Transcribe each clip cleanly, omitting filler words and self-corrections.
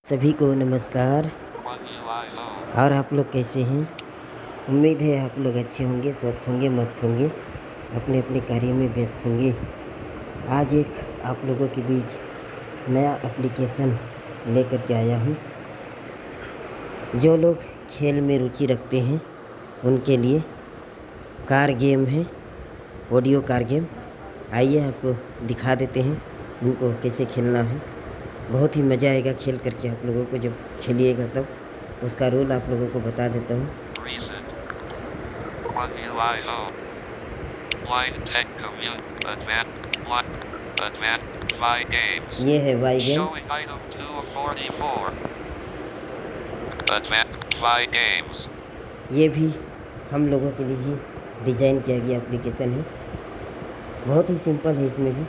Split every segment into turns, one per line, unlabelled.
सभी को नमस्कार। और आप लोग कैसे हैं? उम्मीद है आप लोग अच्छे होंगे, स्वस्थ होंगे, मस्त होंगे, अपने अपने कार्य में व्यस्त होंगे। आज एक आप लोगों के बीच नया एप्लीकेशन लेकर के आया हूँ। जो लोग खेल में रुचि रखते हैं उनके लिए कार गेम है, ऑडियो कार गेम। आइए आपको दिखा देते हैं उनको कैसे खेलना है। बहुत ही मज़ा आएगा खेल करके। आप लोगों को जब खेलिएगा तब उसका रूल आप लोगों को बता देता हूँ। ये है वाई गेम। ये भी हम लोगों के लिए ही डिज़ाइन किया गया एप्लीकेशन है। बहुत ही सिंपल है। इसमें भी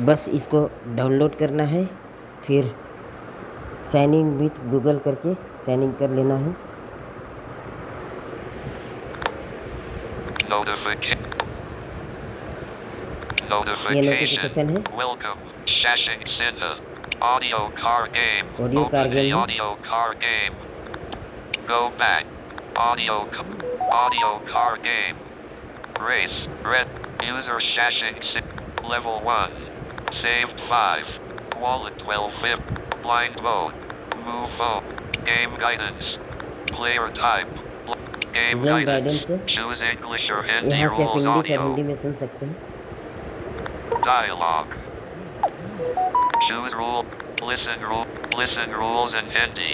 बस इसको डाउनलोड करना है, फिर साइन इन विथ गूगल करके साइन इन कर लेना है। ये नोटिफिकेशन है। ऑडियो कार गेम है।
Go back. Audio car game. Race. Red. User Shashing Level 1. Saved 5. Wallet 12. Blind mode. Move phone. Game guidance. Player type. Game guidance.
है।
Choose English or Hindi
यहाँ से आप
rules
इंग्लिश और
audio.
Hindi में सुन सकते हैं।
Dialogue. Choose rule. Listen rules in Hindi.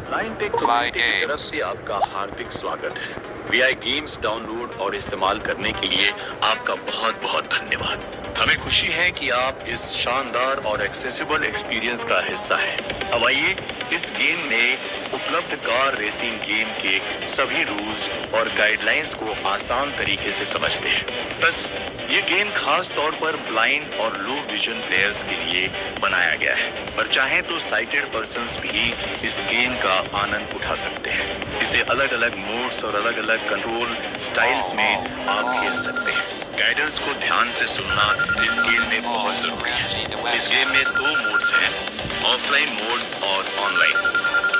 Line take community की तरफ से आपका हार्दिक स्वागत है। वीआई गेम्स डाउनलोड और इस्तेमाल करने के लिए आपका बहुत बहुत धन्यवाद। हमें खुशी है कि आप इस शानदार और एक्सेसिबल एक्सपीरियंस का हिस्सा हैं। अब आइए इस गेम में उपलब्ध कार रेसिंग गेम के सभी रूल्स और गाइडलाइंस को आसान तरीके से समझते हैं। बस ये गेम खास तौर पर ब्लाइंड और लो विजन प्लेयर्स के लिए बनाया गया है, पर चाहें तो साइटेड पर्सन्स भी इस गेम का आनंद उठा सकते हैं। इसे अलग अलग मोड्स और अलग अलग कंट्रोल स्टाइल्स में आप खेल सकते हैं। गाइडेंस को ध्यान से सुनना इस गेम में बहुत जरूरी है। इस गेम में 2 मोड्स हैं, ऑफलाइन मोड और ऑनलाइन मोड।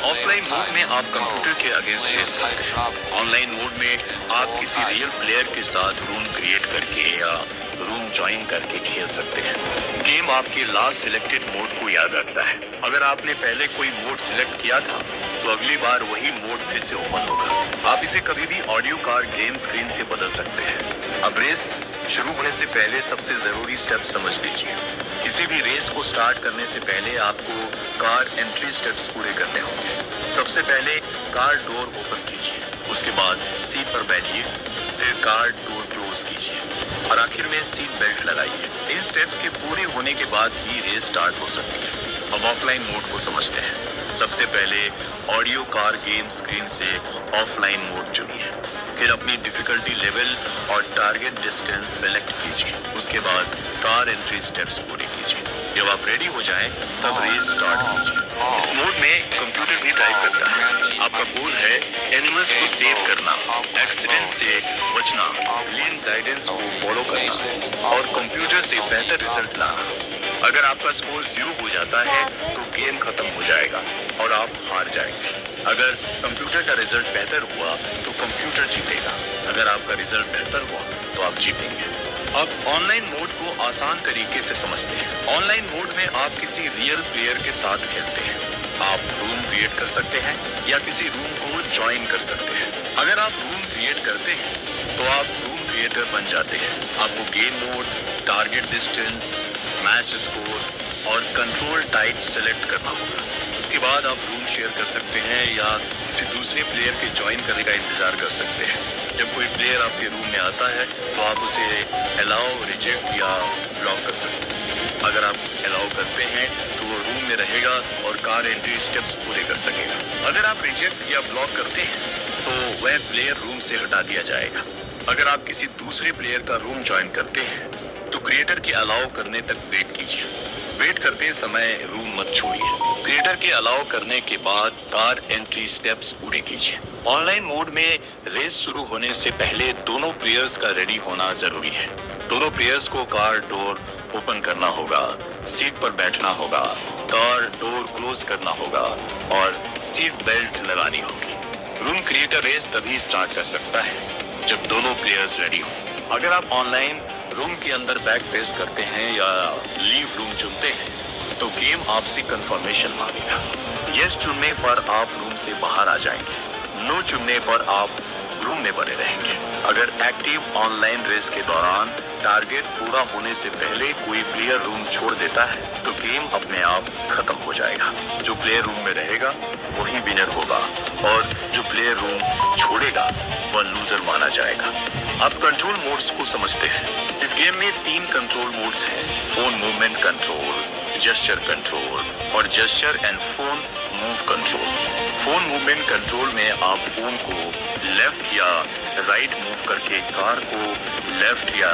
ऑफलाइन मोड में आप कंप्यूटर के अगेंस्ट रेस करते हैं। ऑनलाइन मोड में आप किसी रियल प्लेयर के साथ रूम क्रिएट करके या रूम ज्वाइन करके खेल सकते हैं। गेम आपके लास्ट सिलेक्टेड मोड को याद रखता है। अगर आपने पहले कोई मोड सिलेक्ट किया था तो अगली बार वही मोड फिर से ओपन होगा। आप इसे कभी भी ऑडियो कार गेम स्क्रीन से बदल सकते हैं। अब रेस शुरू होने से पहले सबसे जरूरी स्टेप समझ लीजिए। किसी भी रेस को स्टार्ट करने से पहले आपको कार एंट्री स्टेप्स पूरे करने होंगे। सबसे पहले कार डोर ओपन कीजिए, उसके बाद सीट पर बैठिए, फिर कार डोर क्लोज कीजिए और आखिर में सीट बेल्ट लगाइए। इन स्टेप्स के पूरे होने के बाद ही रेस स्टार्ट हो सकती है। अब ऑफलाइन मोड को समझते हैं। सबसे पहले ऑडियो कार गेम स्क्रीन से ऑफलाइन मोड चुनिए, फिर अपनी डिफिकल्टी लेवल और टारगेट डिस्टेंस सेलेक्ट कीजिए। उसके बाद कार एंट्री स्टेप्स पूरे कीजिए। जब आप रेडी हो जाएं, तब रेस स्टार्ट कीजिए। इस मोड में कंप्यूटर भी ड्राइव करता है। आपका गोल है एनिमल्स को सेव करना, एक्सीडेंट से बचना, लेन गाइडेंस को फॉलो करना और कंप्यूटर से बेहतर रिजल्ट लाना। अगर आपका स्कोर 0 हो जाता है तो गेम खत्म हो जाएगा और आप हार जाएंगे। अगर कंप्यूटर का रिजल्ट बेहतर हुआ तो कंप्यूटर जीतेगा। अगर आपका रिजल्ट बेहतर हुआ तो आप जीतेंगे। अब ऑनलाइन मोड को आसान तरीके से समझते हैं। ऑनलाइन मोड में आप किसी रियल प्लेयर के साथ खेलते हैं। आप रूम क्रिएट कर सकते हैं या किसी रूम को ज्वाइन कर सकते हैं। अगर आप रूम क्रिएट करते हैं तो आप रूम क्रिएटर बन जाते हैं। आपको game mode, target distance, match score और कंट्रोल टाइप सेलेक्ट करना होगा। उसके बाद आप रूम शेयर कर सकते हैं या किसी दूसरे प्लेयर के ज्वाइन करने का इंतजार कर सकते हैं। जब कोई प्लेयर आपके रूम में आता है तो आप उसे अलाउ, रिजेक्ट या ब्लॉक कर सकते हैं। अगर आप अलाउ करते हैं तो वो रूम में रहेगा और कार एंट्री स्टेप्स पूरे कर सकेगा। अगर आप रिजेक्ट या ब्लॉक करते हैं तो वह प्लेयर रूम से हटा दिया जाएगा। अगर आप किसी दूसरे प्लेयर का रूम ज्वाइन करते हैं तो क्रिएटर के अलाउ करने तक वेट कीजिए। वेट करते समय रूम मत छोड़िए। क्रिएटर के अलाउ करने के बाद कार एंट्री स्टेप्स पूरे कीजिए। ऑनलाइन मोड में रेस शुरू होने से पहले दोनों प्लेयर्स का रेडी होना जरूरी है। दोनों प्लेयर्स को कार डोर ओपन करना होगा, सीट पर बैठना होगा, कार डोर क्लोज करना होगा और सीट बेल्ट लगानी होगी। रूम क्रिएटर रेस तभी स्टार्ट कर सकता है जब दोनों प्लेयर्स रेडी हो। अगर आप ऑनलाइन रूम के अंदर बैक प्रेस करते हैं या लीव रूम चुनते हैं तो गेम आपसे कंफर्मेशन मांगेगा। यस चुनने पर आप रूम से बाहर आ जाएंगे, नो चुनने पर आप रूम में बने रहेंगे। अगर एक्टिव ऑनलाइन रेस के दौरान टारगेट पूरा होने से पहले कोई प्लेयर रूम छोड़ देता है तो गेम अपने आप खत्म हो जाएगा। जो प्लेयर रूम में रहेगा वही विनर होगा और जो प्लेयर रूम छोड़ेगा वह लूजर माना जाएगा। आप कंट्रोल मोड्स को समझते हैं। इस गेम में 3 कंट्रोल मोड्स हैं: phone movement control, gesture control और gesture and phone move control. Phone movement control में आप फोन को लेफ्ट या राइट मूव करके कार को लेफ्ट या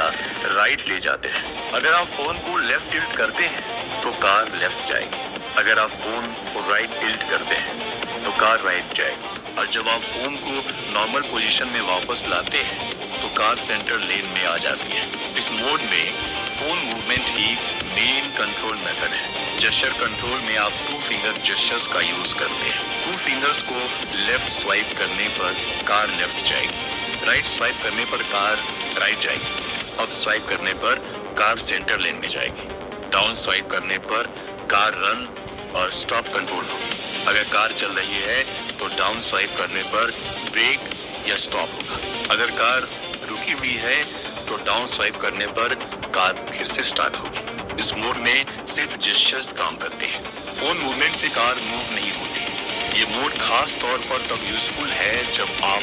राइट ले जाते हैं। अगर आप फोन को लेफ्ट टिल्ट करते हैं तो कार लेफ्ट जाएगी, अगर आप फोन को राइट टिल्ट करते हैं तो कार राइट जाएगी और जब आप फोन को नॉर्मल पोजीशन में वापस लाते हैं तो कार सेंटर लेन में आ जाती है। इस मोड में फोन मूवमेंट ही मेन कंट्रोल मेथड है। जेस्चर कंट्रोल में आप 2 फिंगर जेस्चर्स का यूज करते हैं। 2 फिंगर्स को लेफ्ट स्वाइप करने पर कार लेफ्ट जाएगी, राइट स्वाइप करने पर कार राइट जाएगी, अप स्वाइप करने पर कार सेंटर लेन में जाएगी, डाउन स्वाइप करने पर कार रन और स्टॉप कंट्रोल होगी। अगर कार चल रही है तो डाउन स्वाइप करने पर ब्रेक या स्टॉप होगा। अगर कार रुकी हुई है तो डाउन स्वाइप करने पर कार फिर से स्टार्ट होगी। इस मोड में सिर्फ जेस्चर्स काम करते हैं। फोन मूवमेंट से कार मूव नहीं होती। ये मोड खास तौर पर तब यूजफुल है जब आप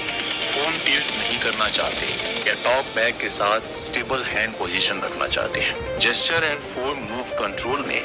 फोन टिल्ट नहीं करना चाहते या टॉप बैग के साथ स्टेबल हैंड पोजीशन रखना चाहते हैं। Gesture and phone move control में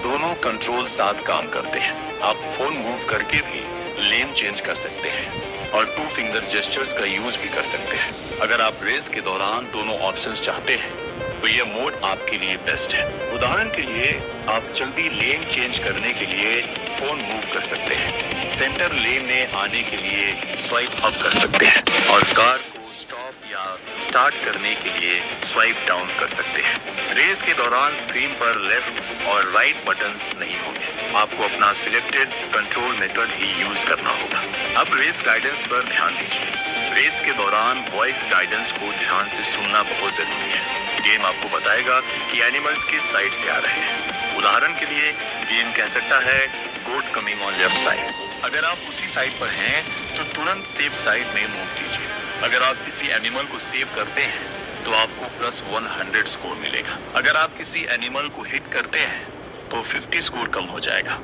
दोनों कंट्रोल साथ काम करते हैं। आप फोन मूव करके भी लेन चेंज कर सकते हैं और 2 फिंगर जेस्चर्स का यूज भी कर सकते हैं। अगर आप रेस के दौरान दोनों ऑप्शंस चाहते हैं तो यह मोड आपके लिए बेस्ट है। उदाहरण के लिए आप जल्दी लेन चेंज करने के लिए फोन मूव कर सकते हैं, सेंटर लेन में आने के लिए स्वाइप अप कर सकते हैं और कार को स्टॉप या स्टार्ट करने के लिए स्वाइप डाउन कर सकते हैं। रेस के दौरान स्क्रीन पर लेफ्ट और राइट बटन्स नहीं होंगे। आपको अपना सिलेक्टेड कंट्रोल मेथड ही यूज करना होगा। अब रेस गाइडेंस पर ध्यान दीजिए। रेस के दौरान वॉइस गाइडेंस को ध्यान से सुनना बहुत जरूरी है। गेम आपको बताएगा कि एनिमल्स किस साइड से आ रहे हैं। उदाहरण के लिए गेम कह सकता है गोट कमिंग ऑन लेफ्ट साइड। अगर आप उसी साइड पर हैं तो तुरंत सेफ साइड में मूव कीजिए। अगर आप किसी एनिमल को सेव करते हैं तो आपको +100 स्कोर मिलेगा। अगर आप किसी एनिमल को हिट करते हैं तो 50 स्कोर कम हो जाएगा।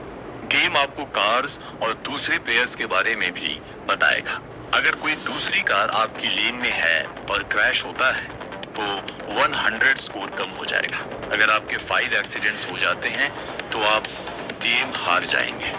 गेम आपको कार्स और दूसरे प्लेयर्स के बारे में भी बताएगा। अगर कोई दूसरी कार आपकी लेन में है और क्रैश होता है तो 100 स्कोर कम हो जाएगा। अगर आपके 5 एक्सीडेंट्स हो जाते हैं तो आप गेम हार जाएंगे।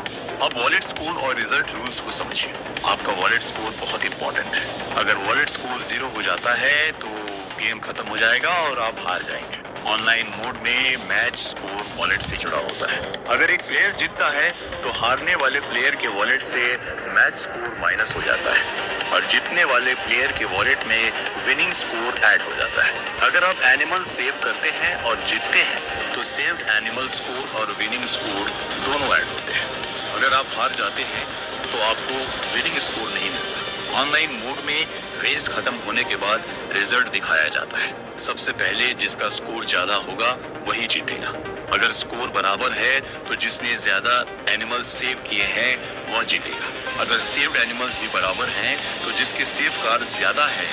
अब वॉलेट स्कोर और रिजल्ट रूल्स को समझिए। आपका वॉलेट स्कोर बहुत इंपॉर्टेंट है। अगर वॉलेट स्कोर 0 हो जाता है तो गेम खत्म हो जाएगा और आप हार जाएंगे। ऑनलाइन मोड में मैच स्कोर वॉलेट से जुड़ा होता है। अगर एक प्लेयर जीतता है तो हारने वाले प्लेयर के वॉलेट से मैच स्कोर माइनस हो जाता है और जीतने वाले प्लेयर के वॉलेट में विनिंग स्कोर ऐड हो जाता है। अगर आप एनिमल सेव करते हैं और जीतते हैं तो सेव्ड एनिमल स्कोर और विनिंग स्कोर दोनों ऐड होते हैं। अगर आप हार जाते हैं तो आपको विनिंग स्कोर नहीं मिलता। ऑनलाइन मोड में रेस खत्म होने के बाद रिजल्ट दिखाया जाता है। सबसे पहले जिसका स्कोर ज्यादा होगा वही जीतेगा। अगर स्कोर बराबर है तो जिसने ज्यादा एनिमल्स सेव किए हैं वह जीतेगा। अगर सेव्ड एनिमल्स भी बराबर हैं तो जिसके सेव कार्ड ज्यादा है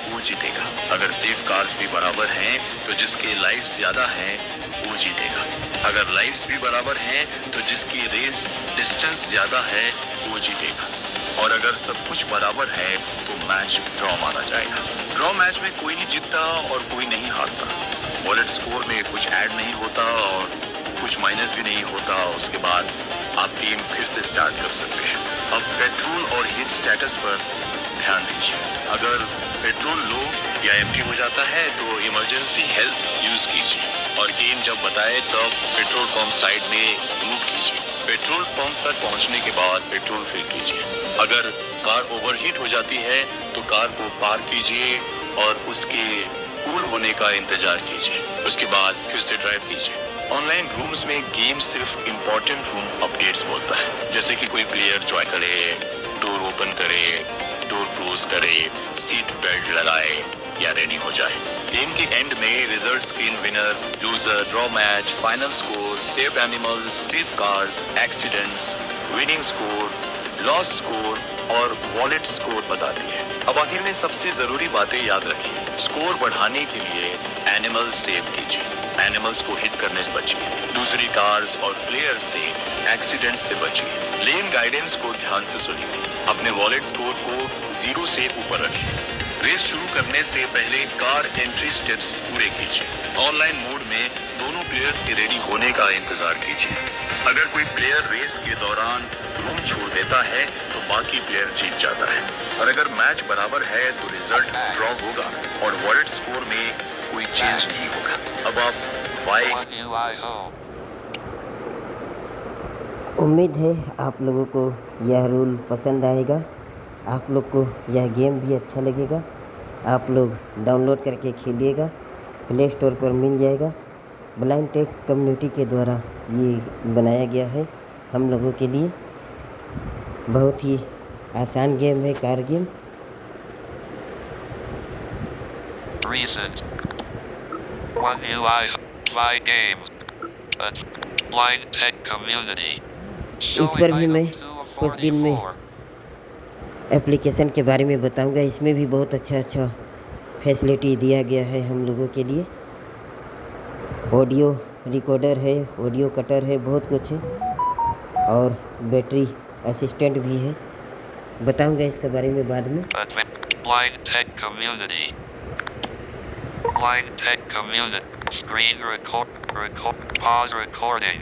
वो जीतेगा। अगर सेव कार्ड्स भी बराबर हैं तो जिसके लाइफ्स ज्यादा हैं वो जीतेगा। अगर लाइफ्स भी बराबर हैं तो जिसकी रेस डिस्टेंस ज्यादा है वो जीतेगा। और अगर सब कुछ बराबर है तो मैच ड्रॉ माना जाएगा। ड्रॉ मैच में कोई नहीं जीतता और कोई नहीं हारता। वॉलेट स्कोर में कुछ ऐड नहीं होता और कुछ माइनस भी नहीं होता। उसके बाद आप गेम फिर से स्टार्ट कर सकते हैं। अब पेट्रोल और हिट स्टेटस पर ध्यान दीजिए। अगर पेट्रोल लो या एम्प्टी हो जाता है तो इमरजेंसी हेल्प यूज कीजिए और गेम जब बताए तब पेट्रोल पंप साइड में मूव कीजिए। पेट्रोल पंप तक पहुंचने के बाद पेट्रोल फिल कीजिए। अगर कार ओवरहीट हो जाती है तो कार को पार्क कीजिए और उसके कूल होने का इंतजार कीजिए, उसके बाद फिर से ड्राइव कीजिए। ऑनलाइन रूम्स में गेम सिर्फ इम्पोर्टेंट रूम अपडेट्स बोलता है, जैसे कि कोई प्लेयर ज्वाइन करे, डोर ओपन करे, डोर क्लोज करे, सीट बेल्ट लगाए या रेडी हो जाए। गेम के एंड में result screen winner, loser, draw match, final score, save animals, save cars, accidents, winning score, loss score और वॉलेट स्कोर बताती है। अब आखिर में सबसे जरूरी बातें याद रखिए। स्कोर बढ़ाने के लिए एनिमल्स सेव कीजिए, एनिमल्स को हिट करने से बचिए, दूसरी कार्स और प्लेयर्स से एक्सीडेंट से बचिए। लेन गाइडेंस को ध्यान से सुनिए, अपने वॉलेट स्कोर को 0 से ऊपर रखिए। रेस शुरू करने से पहले कार एंट्री स्टेप्स पूरे कीजिए। ऑनलाइन मोड में दोनों प्लेयर्स के रेडी होने का इंतजार कीजिए। अगर कोई प्लेयर रेस के दौरान रूम छोड़ देता है तो बाकी प्लेयर जीत जाता है, और अगर मैच बराबर है तो रिजल्ट ड्रॉ होगा और वॉलेट स्कोर में कोई चेंज नहीं होगा। अब आप वाई
उम्मीद है आप लोगों को यह रूल पसंद आएगा, आप लोग को यह गेम भी अच्छा लगेगा। आप लोग डाउनलोड करके खेलिएगा, प्ले स्टोर पर मिल जाएगा। ब्लाइंड टेक कम्युनिटी के द्वारा ये बनाया गया है हम लोगों के लिए। बहुत ही आसान गेम है, car game.
Recent. One UI. Fly games. A blind tech community.
इस पर भी मैं कुछ दिन में एप्लीकेशन के बारे में बताऊंगा। इसमें भी बहुत अच्छा फैसिलिटी दिया गया है हम लोगों के लिए। ऑडियो रिकॉर्डर है, ऑडियो कटर है, बहुत कुछ है, और बैटरी असिस्टेंट भी है। बताऊंगा इसके बारे में बाद में।
Blind tech community. Blind tech community. Screen record. Pause recording.